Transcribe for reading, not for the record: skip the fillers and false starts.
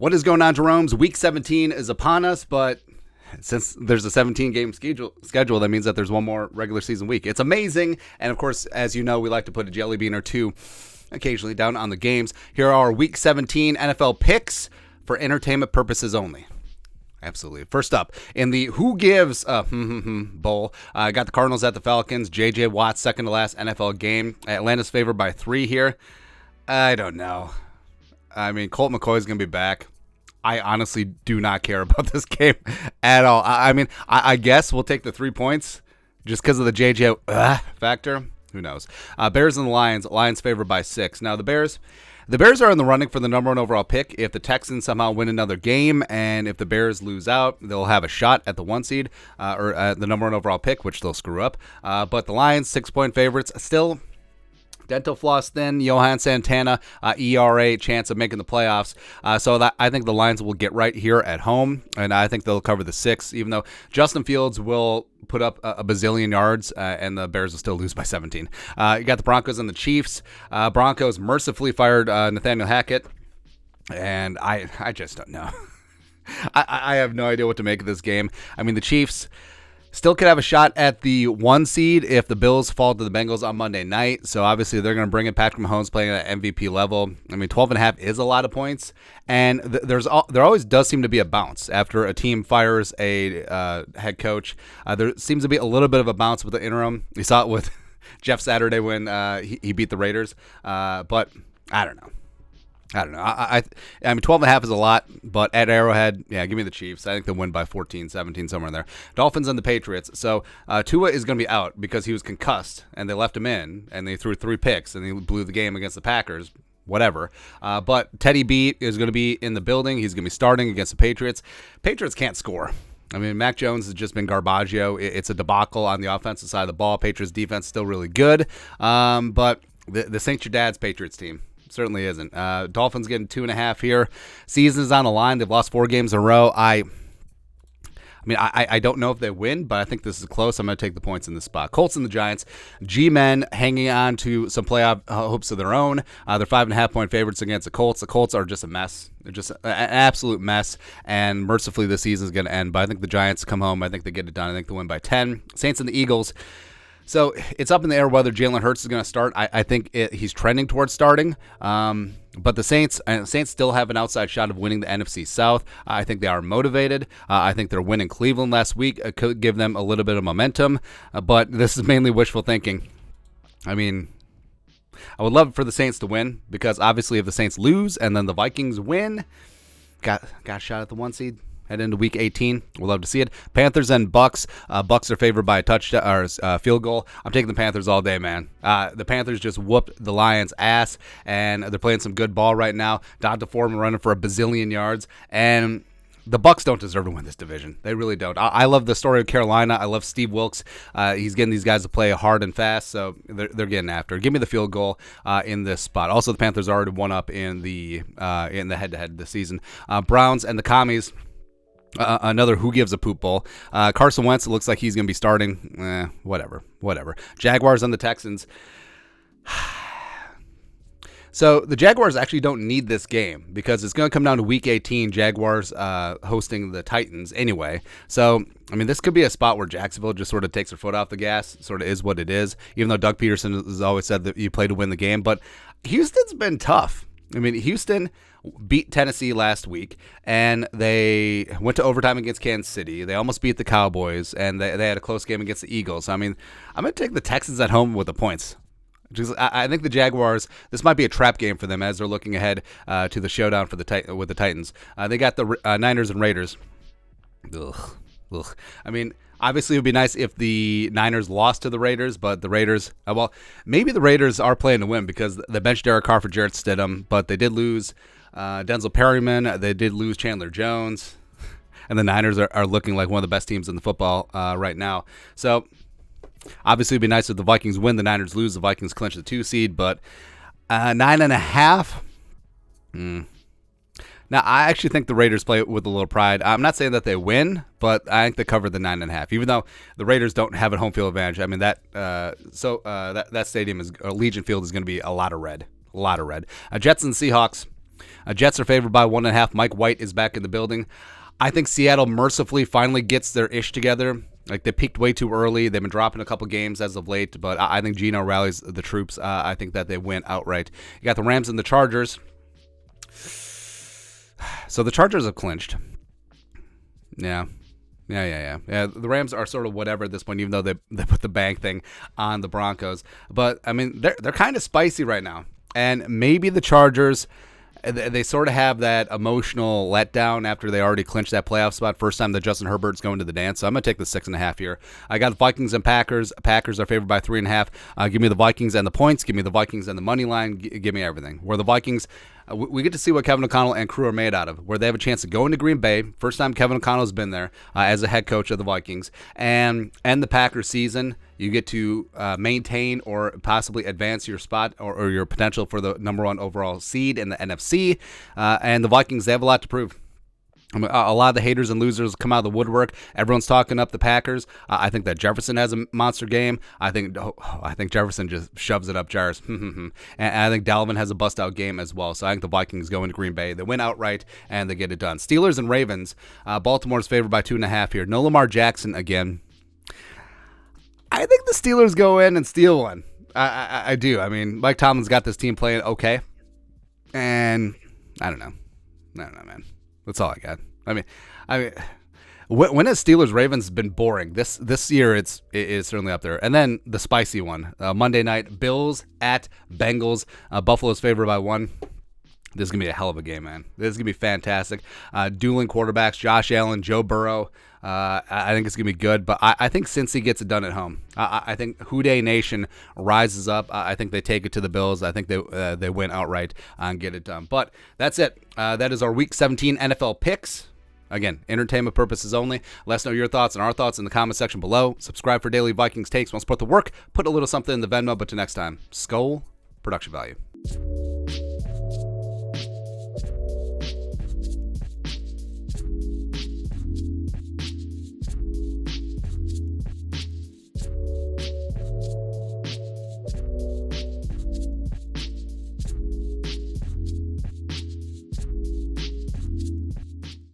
What is going on, Jerome's? Week 17 is upon us, but since there's a 17-game schedule, that means that there's one more regular season week. It's amazing, and of course, as you know, we like to put a jelly bean or two occasionally down on the games. Here are our Week 17 NFL picks for entertainment purposes only. Absolutely. First up, in the Who Gives Bowl, I got the Cardinals at the Falcons. J.J. Watt, second to last NFL game. Atlanta's favored by 3 here. I don't know. I mean, Colt McCoy is going to be back. I honestly do not care about this game at all. I guess we'll take the 3 points just because of the J.J. factor. Who knows? Bears and the Lions. Lions favored by 6. Now, the Bears are in the running for the number 1 overall pick. If the Texans somehow win another game, and if the Bears lose out, they'll have a shot at the 1 seed or at the number 1 overall pick, which they'll screw up. But the Lions, 6-point favorites, still dental floss thin. Johan Santana, ERA, chance of making the playoffs. So I think the Lions will get right here at home, and I think they'll cover the 6, even though Justin Fields will put up a bazillion yards, and the Bears will still lose by 17. You got the Broncos and the Chiefs. Broncos mercifully fired Nathaniel Hackett, and I just don't know. I have no idea what to make of this game. I mean, the Chiefs still could have a shot at the 1 seed if the Bills fall to the Bengals on Monday night. So obviously they're going to bring in Patrick Mahomes playing at MVP level. I mean, 12.5 is a lot of points, and there always does seem to be a bounce after a team fires a head coach. There seems to be a little bit of a bounce with the interim. We saw it with Jeff Saturday when he beat the Raiders, but I don't know. I mean, 12.5 is a lot, but at Arrowhead, yeah, give me the Chiefs. I think they'll win by 14, 17, somewhere in there. Dolphins and the Patriots. So Tua is going to be out because he was concussed, and they left him in, and they threw 3 picks, and he blew the game against the Packers. Whatever. But Teddy B is going to be in the building. He's going to be starting against the Patriots. Patriots can't score. I mean, Mac Jones has just been garbaggio. It's a debacle on the offensive side of the ball. Patriots defense still really good. But this ain't your dad's Patriots team. Certainly isn't. Dolphins getting 2.5 here. Season is on the line. They've lost 4 games in a row. I don't know if they win, but I think this is close. I'm going to take the points in this spot. Colts and the Giants. G-Men hanging on to some playoff hopes of their own. They're 5.5-point favorites against the Colts. The Colts are just a mess. They're just an absolute mess, and mercifully the season is going to end. But I think the Giants come home. I think they get it done. I think they win by 10. Saints and the Eagles. So it's up in the air whether Jalen Hurts is going to start. I think he's trending towards starting. But the Saints still have an outside shot of winning the NFC South. I think they are motivated. I think their win in Cleveland last week could give them a little bit of momentum. But this is mainly wishful thinking. I mean, I would love for the Saints to win because obviously if the Saints lose and then the Vikings win, got a shot at the 1 seed. Head into Week 18. We'll love to see it. Panthers and Bucks. Bucks are favored by a touchdown or field goal. I'm taking the Panthers all day, man. The Panthers just whooped the Lions' ass, and they're playing some good ball right now. Donta Foreman running for a bazillion yards, and the Bucks don't deserve to win this division. They really don't. I love the story of Carolina. I love Steve Wilkes. He's getting these guys to play hard and fast, so they're getting after. Give me the field goal in this spot. Also, the Panthers already won up in the head-to-head this season. Browns and the Commies. Another Who Gives a Poop Bowl. Carson Wentz, it looks like he's going to be starting. Whatever. Jaguars and the Texans. So the Jaguars actually don't need this game because it's going to come down to Week 18, Jaguars hosting the Titans anyway. So, I mean, this could be a spot where Jacksonville just sort of takes their foot off the gas. Sort of is what it is, even though Doug Peterson has always said that you play to win the game. But Houston's been tough. I mean, Houston beat Tennessee last week, and they went to overtime against Kansas City. They almost beat the Cowboys, and they had a close game against the Eagles. I mean, I'm going to take the Texans at home with the points. I think the Jaguars, this might be a trap game for them as they're looking ahead to the showdown with the Titans. They got the Niners and Raiders. Ugh. I mean, obviously it would be nice if the Niners lost to the Raiders, but the Raiders, maybe the Raiders are playing to win because they benched Derek Carr for Jarrett Stidham, but they did lose Denzel Perryman. They did lose Chandler Jones, and the Niners are looking like one of the best teams in the football right now. So obviously, it'd be nice if the Vikings win, the Niners lose, the Vikings clinch the 2 seed, but 9.5. Now, I actually think the Raiders play with a little pride. I'm not saying that they win, but I think they cover the 9.5, even though the Raiders don't have a home field advantage. I mean, that stadium Legion Field is going to be a lot of red. Jets and Seahawks. Jets are favored by 1.5. Mike White is back in the building. I think Seattle mercifully finally gets their ish together. Like, they peaked way too early. They've been dropping a couple games as of late, but I think Geno rallies the troops. I think that they win outright. You got the Rams and the Chargers. So the Chargers have clinched. Yeah. The Rams are sort of whatever at this point, even though they put the bank thing on the Broncos. But, I mean, they're kind of spicy right now. And maybe the Chargers, they sort of have that emotional letdown after they already clinched that playoff spot. First time that Justin Herbert's going to the dance. So I'm going to take the 6.5 here. I got Vikings and Packers. Packers are favored by 3.5. Give me the Vikings and the points. Give me the Vikings and the money line. Give me everything. Where the Vikings, we get to see what Kevin O'Connell and crew are made out of, where they have a chance to go into Green Bay. First time Kevin O'Connell's been there as a head coach of the Vikings. And the Packers season, you get to maintain or possibly advance your spot or your potential for the number 1 overall seed in the NFC. And the Vikings, they have a lot to prove. I mean, a lot of the haters and losers come out of the woodwork. Everyone's talking up the Packers. I think that Jefferson has a monster game. I think Jefferson just shoves it up jars. And I think Dalvin has a bust-out game as well. So I think the Vikings go into Green Bay. They win outright, and they get it done. Steelers and Ravens. Baltimore's favored by 2.5 here. No Lamar Jackson again. I think the Steelers go in and steal one. I do. I mean, Mike Tomlin's got this team playing okay. And I don't know, man. That's all I got. I mean, when has Steelers-Ravens been boring? This year it is certainly up there. And then the spicy one, Monday night, Bills at Bengals. Buffalo's favored by 1. This is going to be a hell of a game, man. This is going to be fantastic. Dueling quarterbacks, Josh Allen, Joe Burrow. I think it's going to be good, but I think Cincy gets it done at home. I think Houday Nation rises up. I think they take it to the Bills. I think they win outright and get it done. But that's it. That is our Week 17 NFL picks. Again, entertainment purposes only. Let us know your thoughts and our thoughts in the comment section below. Subscribe for daily Vikings takes. Want to support the work? Put a little something in the Venmo. But till next time, Skull Production Value.